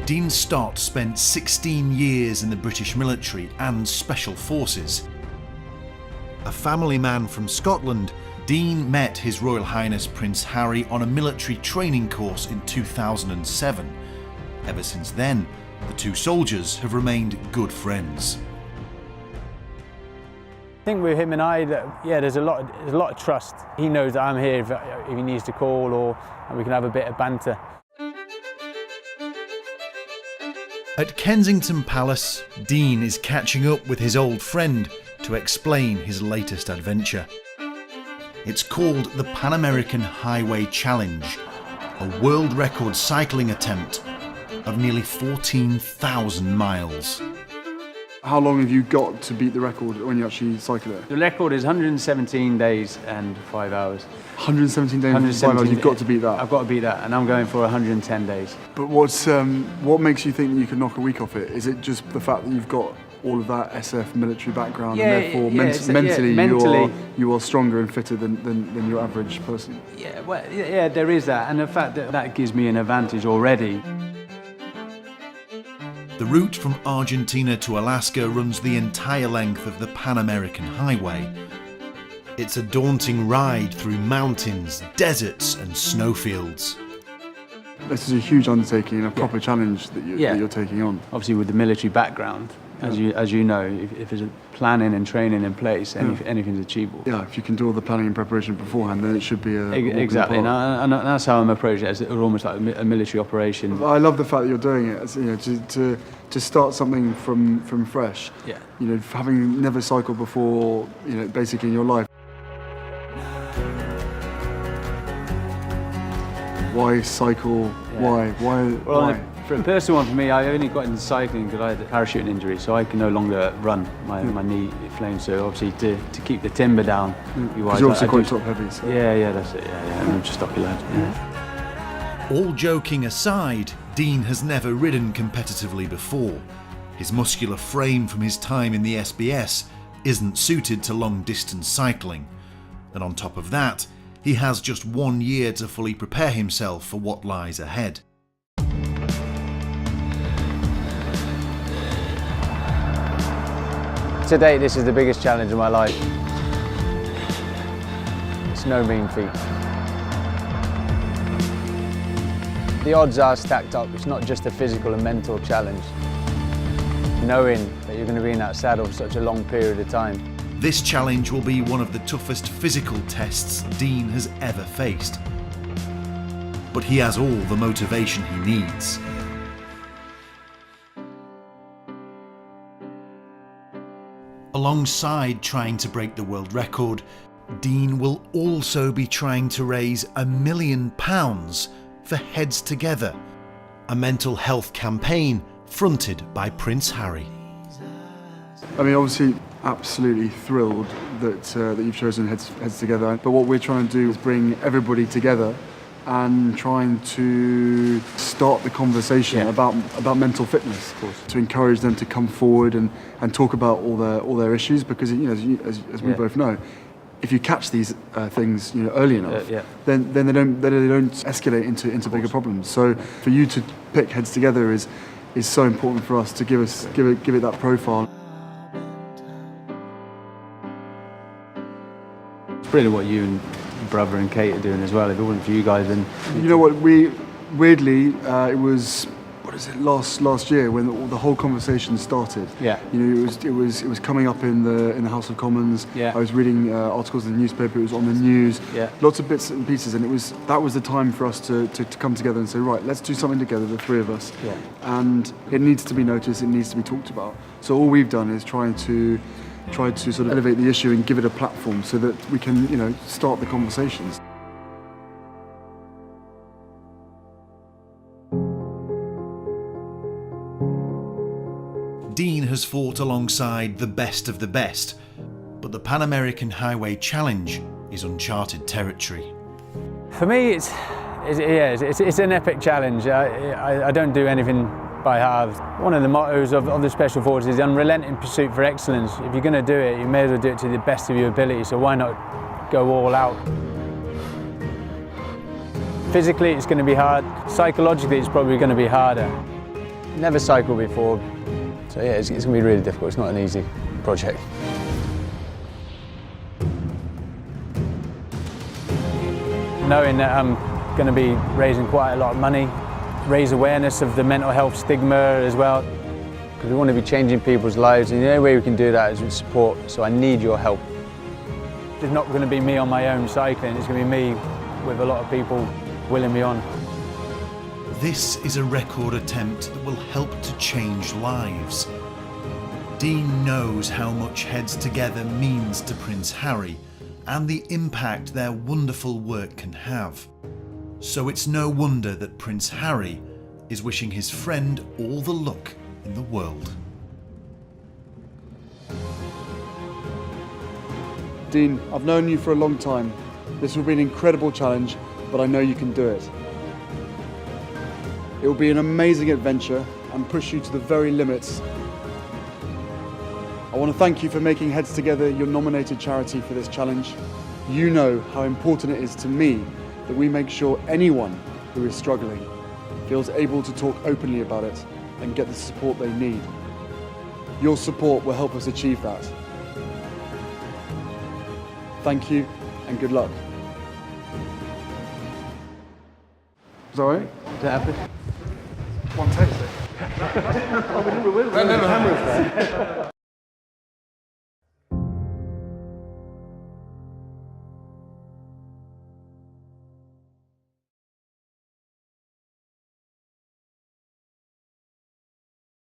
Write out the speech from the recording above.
Dean Stott spent 16 years in the British military and Special Forces. A family man from Scotland, Dean met His Royal Highness Prince Harry on a military training course in 2007. Ever since then, the two soldiers have remained good friends. I think with him and I, there's a lot of trust. He knows that I'm here if he needs to call, or we can have a bit of banter. At Kensington Palace, Dean is catching up with his old friend to explain his latest adventure. It's called the Pan American Highway Challenge, a world record cycling attempt of nearly 14,000 miles. How long have you got to beat the record when you actually cycle it? The record is 117 days and 5 hours. 117 days and 5 hours, you've got to beat that? I've got to beat that, and I'm going for 110 days. But what makes you think that you can knock a week off it? Is it just the fact that you've got all of that SF military background, and therefore mentally you are stronger and fitter than your average person? Yeah, well, yeah, there is that, and the fact that gives me an advantage already. The route from Argentina to Alaska runs the entire length of the Pan American Highway. It's a daunting ride through mountains, deserts and snowfields. This is a huge undertaking and a proper challenge that you're taking on. Obviously with the military background, as you know, if there's a planning and training in place, anything's achievable. Yeah, if you can do all the planning and preparation beforehand, then it should be a exactly, and that's how I'm approaching it, as almost like a military operation. I love the fact that you're doing it. As, to start something from fresh. Yeah. Having never cycled before, basically in your life. Why cycle? Yeah. Why? For a personal one for me, I only got into cycling because I had a parachuting injury, so I can no longer run. My knee inflamed, so obviously to keep the timber down. Because you're obviously quite top heavy. So. Yeah, that's it. Yeah, I'm just stocky lad. Yeah. All joking aside, Dean has never ridden competitively before. His muscular frame from his time in the SBS isn't suited to long-distance cycling. And on top of that, he has just 1 year to fully prepare himself for what lies ahead. To date, this is the biggest challenge of my life. It's no mean feat. The odds are stacked up. It's not just a physical and mental challenge. Knowing that you're going to be in that saddle for such a long period of time. This challenge will be one of the toughest physical tests Dean has ever faced. But he has all the motivation he needs. Alongside trying to break the world record, Dean will also be trying to raise £1 million for Heads Together, a mental health campaign fronted by Prince Harry. I mean, obviously, absolutely thrilled that you've chosen Heads Together. But what we're trying to do is bring everybody together and trying to start the conversation about mental fitness, of course, to encourage them to come forward and talk about all their issues, because as we both know, if you catch these things early enough, then they don't escalate into bigger problems. So for you to pick Heads Together is so important for us to give it that profile. It's brilliant what you and brother and Kate are doing as well. If it wasn't for you guys, then you know what, weirdly it was last year when the whole conversation started. Yeah. It was coming up in the House of Commons. Yeah. I was reading articles in the newspaper. It was on the news. Yeah. Lots of bits and pieces, and that was the time for us to come together and say, right, let's do something together, the three of us. Yeah. And it needs to be noticed. It needs to be talked about. So all we've done is try to sort of elevate the issue and give it a platform so that we can start the conversations. Dean has fought alongside the best of the best, but the Pan American Highway Challenge is uncharted territory. For me, it's an epic challenge. I don't do anything by halves. One of the mottos of the Special Forces is unrelenting pursuit for excellence. If you're going to do it, you may as well do it to the best of your ability, so why not go all out? Physically, it's going to be hard. Psychologically, it's probably going to be harder. Never cycled before, so yeah, it's going to be really difficult. It's not an easy project. Knowing that I'm going to be raising quite a lot of money, raise awareness of the mental health stigma as well, because we want to be changing people's lives, and the only way we can do that is with support, so I need your help. It's not going to be me on my own cycling, it's going to be me with a lot of people willing me on. This is a record attempt that will help to change lives. Dean knows how much Heads Together means to Prince Harry and the impact their wonderful work can have. So it's no wonder that Prince Harry is wishing his friend all the luck in the world. Dean, I've known you for a long time. This will be an incredible challenge, but I know you can do it. It will be an amazing adventure and push you to the very limits. I want to thank you for making Heads Together your nominated charity for this challenge. You know how important it is to me that we make sure anyone who is struggling feels able to talk openly about it and get the support they need. Your support will help us achieve that. Thank you and good luck. Is that all right? Is that happy? One take. I didn't know we didn't reveal the cameras there.